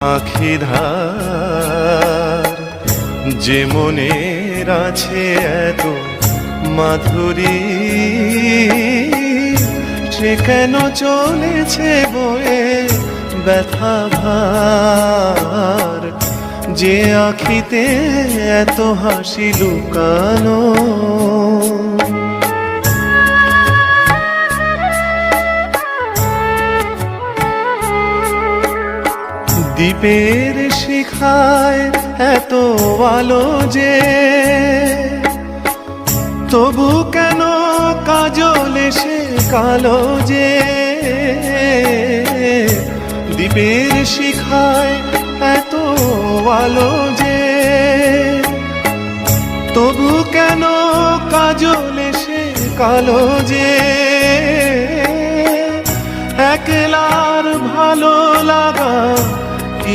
আখিধার যে মনের আছে এত মাধুরী, সে কেন চলেছে বয়ে ব্যথা ভার। যে আখিতে এত হাসি লুকানো, দ্বীপের শিখায় এত আলো যে, তবু কেন কাজল এসে কালো যে। দ্বীপের শিখায় এত আলো যে, তবু কেন কাজল এসে কালো যে। একলার ভালো লাগা